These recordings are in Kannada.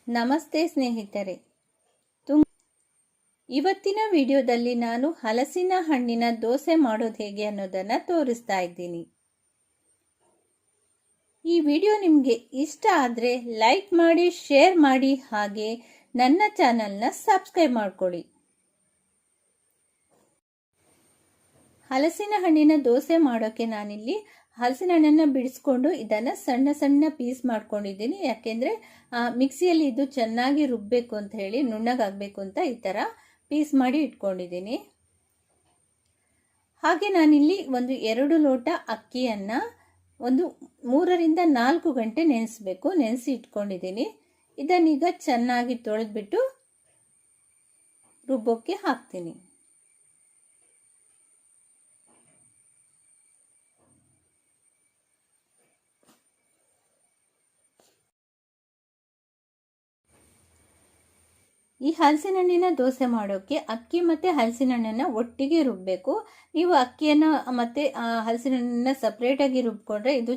ನಮಸ್ತೆ ಸ್ನೇಹಿತರೆ. ಇವತ್ತಿನ ವಿಡಿಯೋದಲ್ಲಿ ನಾನು ಹಲಸಿನ ಹಣ್ಣಿನ ದೋಸೆ ಮಾಡೋದು ಹೇಗೆ ಅನ್ನೋದನ್ನು ತೋರಿಸ್ತಾ ಇದ್ದೀನಿ. ಈ ವಿಡಿಯೋ ನಿಮಗೆ ಇಷ್ಟ ಆದರೆ ಲೈಕ್ ಮಾಡಿ, ಶೇರ್ ಮಾಡಿ, ಹಾಗೆ ನನ್ನ ಚಾನಲ್ನ ಸಬ್ಸ್ಕ್ರೈಬ್ ಮಾಡ್ಕೊಳ್ಳಿ. ಹಲಸಿನ ಹಣ್ಣಿನ ದೋಸೆ ಮಾಡೋಕ್ಕೆ ನಾನಿಲ್ಲಿ ಹಲಸಿನ ಹಣ್ಣನ್ನು ಬಿಡಿಸ್ಕೊಂಡು ಇದನ್ನು ಸಣ್ಣ ಸಣ್ಣ ಪೀಸ್ ಮಾಡ್ಕೊಂಡಿದ್ದೀನಿ. ಯಾಕೆಂದರೆ ಮಿಕ್ಸಿಯಲ್ಲಿ ಇದು ಚೆನ್ನಾಗಿ ರುಬ್ಬಬೇಕು ಅಂತ ಹೇಳಿ, ನುಣ್ಣಗಾಗಬೇಕು ಅಂತ ಈ ಥರ ಪೀಸ್ ಮಾಡಿ ಇಟ್ಕೊಂಡಿದ್ದೀನಿ. ಹಾಗೆ ನಾನಿಲ್ಲಿ ಒಂದು 2 ಲೋಟ ಅಕ್ಕಿಯನ್ನು ಒಂದು 3 ರಿಂದ 4 ಗಂಟೆ ನೆನೆಸಬೇಕು. ನೆನೆಸಿ ಇಟ್ಕೊಂಡಿದ್ದೀನಿ. ಇದನ್ನೀಗ ಚೆನ್ನಾಗಿ ತೊಳೆದ್ಬಿಟ್ಟು ರುಬ್ಬೋಕ್ಕೆ ಹಾಕ್ತೀನಿ. ಈ ಹಲಸಿನ ಹಣ್ಣಿನ ದೋಸೆ ಮಾಡೋಕ್ಕೆ ಅಕ್ಕಿ ಮತ್ತು ಹಲಸಿನ ಹಣ್ಣನ್ನು ಒಟ್ಟಿಗೆ ರುಬ್ಬಬೇಕು. ನೀವು ಅಕ್ಕಿಯನ್ನು ಮತ್ತು ಹಲಸಿನ ಹಣ್ಣನ್ನು ಸಪ್ರೇಟಾಗಿ ರುಬ್ಕೊಂಡ್ರೆ ಇದು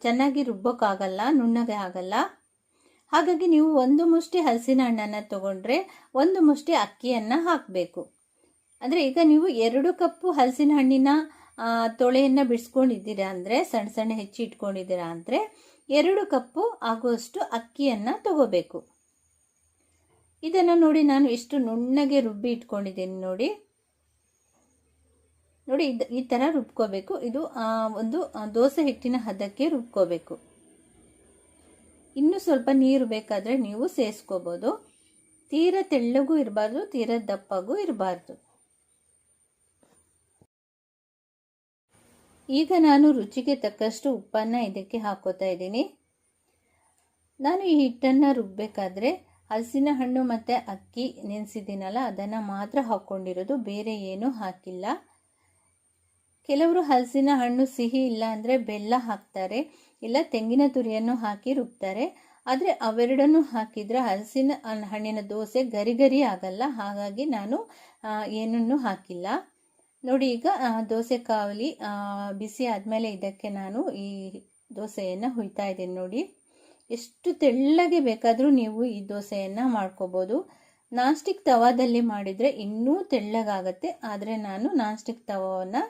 ಚೆನ್ನಾಗಿ ರುಬ್ಬೋಕ್ಕಾಗಲ್ಲ, ನುಣ್ಣಗೆ ಆಗಲ್ಲ. ಹಾಗಾಗಿ ನೀವು ಒಂದು ಮುಷ್ಟಿ ಹಲಸಿನ ಹಣ್ಣನ್ನು ತಗೊಂಡ್ರೆ 1 ಮುಷ್ಟಿ ಅಕ್ಕಿಯನ್ನು ಹಾಕಬೇಕು. ಅಂದರೆ ಈಗ ನೀವು 2 ಕಪ್ಪು ಹಲಸಿನ ಹಣ್ಣಿನ ತೊಳೆಯನ್ನು ಬಿಡಿಸ್ಕೊಂಡಿದ್ದೀರಾ ಅಂದರೆ, ಸಣ್ಣ ಸಣ್ಣ ಹೆಚ್ಚಿ ಇಟ್ಕೊಂಡಿದ್ದೀರಾ ಅಂದರೆ 2 ಕಪ್ಪು ಆಗುವಷ್ಟು ಅಕ್ಕಿಯನ್ನು ತಗೋಬೇಕು. ಇದನ್ನು ನೋಡಿ, ನಾನು ಎಷ್ಟು ನುಣ್ಣಗೆ ರುಬ್ಬಿ ಇಟ್ಕೊಂಡಿದ್ದೀನಿ ನೋಡಿ. ಈ ಥರ ರುಬ್ಕೋಬೇಕು. ಇದು ಒಂದು ದೋಸೆ ಹಿಟ್ಟಿನ ಹದಕ್ಕೆ ರುಬ್ಕೋಬೇಕು. ಇನ್ನೂ ಸ್ವಲ್ಪ ನೀರು ಬೇಕಾದರೆ ನೀವು ಸೇರಿಸ್ಕೋಬೋದು. ತೀರಾ ತೆಳ್ಳಗೂ ಇರಬಾರ್ದು, ತೀರಾ ದಪ್ಪಗೂ ಇರಬಾರ್ದು. ಈಗ ನಾನು ರುಚಿಗೆ ತಕ್ಕಷ್ಟು ಉಪ್ಪನ್ನು ಇದಕ್ಕೆ ಹಾಕೋತಾ ಇದ್ದೀನಿ. ನಾನು ಈ ಹಿಟ್ಟನ್ನು ರುಬ್ಬಬೇಕಾದ್ರೆ ಹಲಸಿನ ಹಣ್ಣು ಮತ್ತು ಅಕ್ಕಿ ನೆನೆಸಿದ್ದೀನಲ್ಲ ಅದನ್ನು ಮಾತ್ರ ಹಾಕ್ಕೊಂಡಿರೋದು, ಬೇರೆ ಏನೂ ಹಾಕಿಲ್ಲ. ಕೆಲವರು ಹಲಸಿನ ಹಣ್ಣು ಸಿಹಿ ಇಲ್ಲ ಅಂದರೆ ಬೆಲ್ಲ ಹಾಕ್ತಾರೆ, ಇಲ್ಲ ತೆಂಗಿನ ತುರಿಯನ್ನು ಹಾಕಿ ರುಬ್ತಾರೆ. ಆದರೆ ಅವೆರಡನ್ನು ಹಾಕಿದರೆ ಹಲಸಿನ ಹಣ್ಣಿನ ದೋಸೆ ಗರಿ ಗರಿ ಆಗಲ್ಲ. ಹಾಗಾಗಿ ನಾನು ಏನನ್ನೂ ಹಾಕಿಲ್ಲ. ನೋಡಿ, ಈಗ ದೋಸೆ ಕಾವಲಿ ಬಿಸಿ ಆದಮೇಲೆ ಇದಕ್ಕೆ ನಾನು ಈ ದೋಸೆಯನ್ನು ಹುಯ್ತಾ ಇದ್ದೀನಿ. ನೋಡಿ, ಎಷ್ಟು ತೆಳ್ಳಗೆ ಬೇಕಾದರೂ ನೀವು ಈ ದೋಸೆಯನ್ನು ಮಾಡ್ಕೋಬೋದು. ನಾನ್ ಸ್ಟಿಕ್ ತವಾದಲ್ಲಿ ಮಾಡಿದರೆ ಇನ್ನೂ ತೆಳ್ಳಗಾಗತ್ತೆ. ಆದರೆ ನಾನು ನಾನ್ ಸ್ಟಿಕ್ ತವವನ್ನು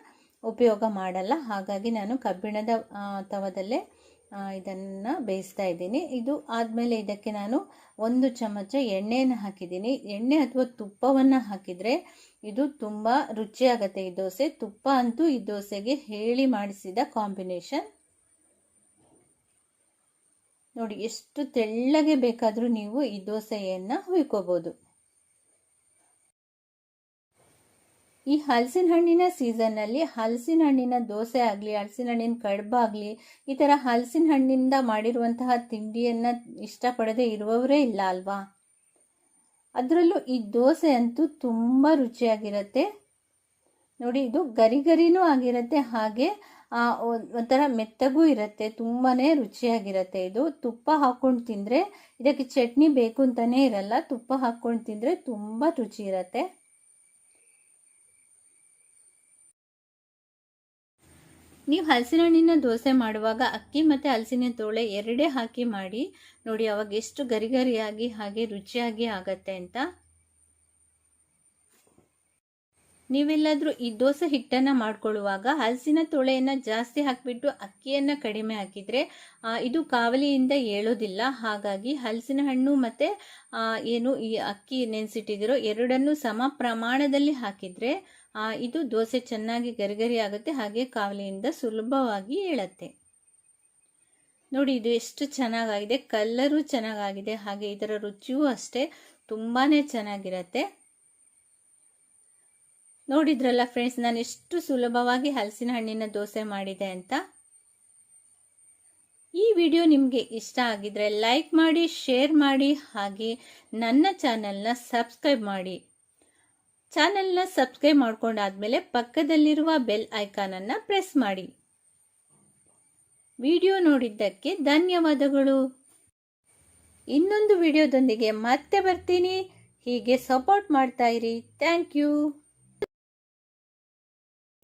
ಉಪಯೋಗ ಮಾಡಲ್ಲ. ಹಾಗಾಗಿ ನಾನು ಕಬ್ಬಿಣದ ತವದಲ್ಲೇ ಇದನ್ನು ಬೇಯಿಸ್ತಾ ಇದ್ದೀನಿ. ಇದು ಆದಮೇಲೆ ಇದಕ್ಕೆ ನಾನು 1 ಚಮಚ ಎಣ್ಣೆಯನ್ನು ಹಾಕಿದ್ದೀನಿ. ಎಣ್ಣೆ ಅಥವಾ ತುಪ್ಪವನ್ನು ಹಾಕಿದರೆ ಇದು ತುಂಬ ರುಚಿಯಾಗತ್ತೆ ಈ ದೋಸೆ. ತುಪ್ಪ ಅಂತೂ ಈ ದೋಸೆಗೆ ಹೇಳಿ ಮಾಡಿಸಿದ ಕಾಂಬಿನೇಷನ್. ನೋಡಿ, ಎಷ್ಟು ತೆಳ್ಳಗೆ ಬೇಕಾದರೂ ನೀವು ಈ ದೋಸೆಯನ್ನು ಹುಯ್ಕೋಬೋದು. ಈ ಹಲಸಿನ ಹಣ್ಣಿನ ಸೀಸನ್ನಲ್ಲಿ ಹಲಸಿನ ಹಣ್ಣಿನ ದೋಸೆ ಆಗಲಿ, ಹಲಸಿನ ಹಣ್ಣಿನ ಕಡುಬಾಗಲಿ, ಈ ಥರ ಹಲಸಿನ ಹಣ್ಣಿಂದ ಮಾಡಿರುವಂತಹ ತಿಂಡಿಯನ್ನು ಇಷ್ಟಪಡದೆ ಇರುವವರೇ ಇಲ್ಲ ಅಲ್ವಾ? ಅದರಲ್ಲೂ ಈ ದೋಸೆ ಅಂತೂ ತುಂಬ ರುಚಿಯಾಗಿರುತ್ತೆ. ನೋಡಿ, ಇದು ಗರಿ ಗರಿನೂ ಆಗಿರುತ್ತೆ, ಹಾಗೆ ಒಂಥರ ಮೆತ್ತಗೂ ಇರುತ್ತೆ. ತುಂಬಾ ರುಚಿಯಾಗಿರುತ್ತೆ. ಇದು ತುಪ್ಪ ಹಾಕ್ಕೊಂಡು ತಿಂದರೆ, ಇದಕ್ಕೆ ಚಟ್ನಿ ಬೇಕು ಅಂತಲೇ ಇರಲ್ಲ, ತುಪ್ಪ ಹಾಕ್ಕೊಂಡು ತಿಂದರೆ ತುಂಬ ರುಚಿ ಇರುತ್ತೆ. ನೀವು ಹಲಸಿನ ಹಣ್ಣಿನ ದೋಸೆ ಮಾಡುವಾಗ ಅಕ್ಕಿ ಮತ್ತು ಹಲಸಿನ ತೋಳೆ ಎರಡೇ ಹಾಕಿ ಮಾಡಿ ನೋಡಿ, ಅವಾಗ ಎಷ್ಟು ಗರಿ ಗರಿಯಾಗಿ ಹಾಗೆ ರುಚಿಯಾಗಿ ಆಗತ್ತೆ ಅಂತ. ನೀವೆಲ್ಲಾದರೂ ಈ ದೋಸೆ ಹಿಟ್ಟನ್ನು ಮಾಡ್ಕೊಳ್ಳುವಾಗ ಹಲಸಿನ ತೊಳೆಯನ್ನು ಜಾಸ್ತಿ ಹಾಕಿಬಿಟ್ಟು ಅಕ್ಕಿಯನ್ನು ಕಡಿಮೆ ಹಾಕಿದರೆ ಇದು ಕಾವಲಿಯಿಂದ ಏಳೋದಿಲ್ಲ. ಹಾಗಾಗಿ ಹಲಸಿನ ಹಣ್ಣು ಮತ್ತು ಏನು ಈ ಅಕ್ಕಿ ನೆನೆಸಿಟ್ಟಿದ್ದೀರೋ ಎರಡನ್ನೂ ಸಮ ಪ್ರಮಾಣದಲ್ಲಿ ಹಾಕಿದರೆ ಇದು ದೋಸೆ ಚೆನ್ನಾಗಿ ಗರಿಗರಿ ಆಗುತ್ತೆ, ಹಾಗೆ ಕಾವಲಿಯಿಂದ ಸುಲಭವಾಗಿ ಏಳುತ್ತೆ. ನೋಡಿ, ಇದು ಎಷ್ಟು ಚೆನ್ನಾಗಾಗಿದೆ, ಕಲರು ಚೆನ್ನಾಗಾಗಿದೆ, ಹಾಗೆ ಇದರ ರುಚಿಯೂ ಅಷ್ಟೇ ತುಂಬಾ ಚೆನ್ನಾಗಿರುತ್ತೆ. ನೋಡಿದ್ರಲ್ಲ ಫ್ರೆಂಡ್ಸ್, ನಾನು ಎಷ್ಟು ಸುಲಭವಾಗಿ ಹಲಸಿನ ಹಣ್ಣಿನ ದೋಸೆ ಮಾಡಿದೆ ಅಂತ. ಈ ವಿಡಿಯೋ ನಿಮಗೆ ಇಷ್ಟ ಆಗಿದ್ರೆ ಲೈಕ್ ಮಾಡಿ, ಶೇರ್ ಮಾಡಿ, ಹಾಗೆ ನನ್ನ ಚಾನಲ್ನ ಸಬ್ಸ್ಕ್ರೈಬ್ ಮಾಡಿ. ಚಾನಲ್ನ ಸಬ್ಸ್ಕ್ರೈಬ್ ಮಾಡ್ಕೊಂಡಾದ್ಮೇಲೆ ಪಕ್ಕದಲ್ಲಿರುವ ಬೆಲ್ ಐಕಾನನ್ನು ಪ್ರೆಸ್ ಮಾಡಿ. ವಿಡಿಯೋ ನೋಡಿದ್ದಕ್ಕೆ ಧನ್ಯವಾದಗಳು. ಇನ್ನೊಂದು ವಿಡಿಯೋದೊಂದಿಗೆ ಮತ್ತೆ ಬರ್ತೀನಿ. ಹೀಗೆ ಸಪೋರ್ಟ್ ಮಾಡ್ತಾ ಇರಿ. Thank you.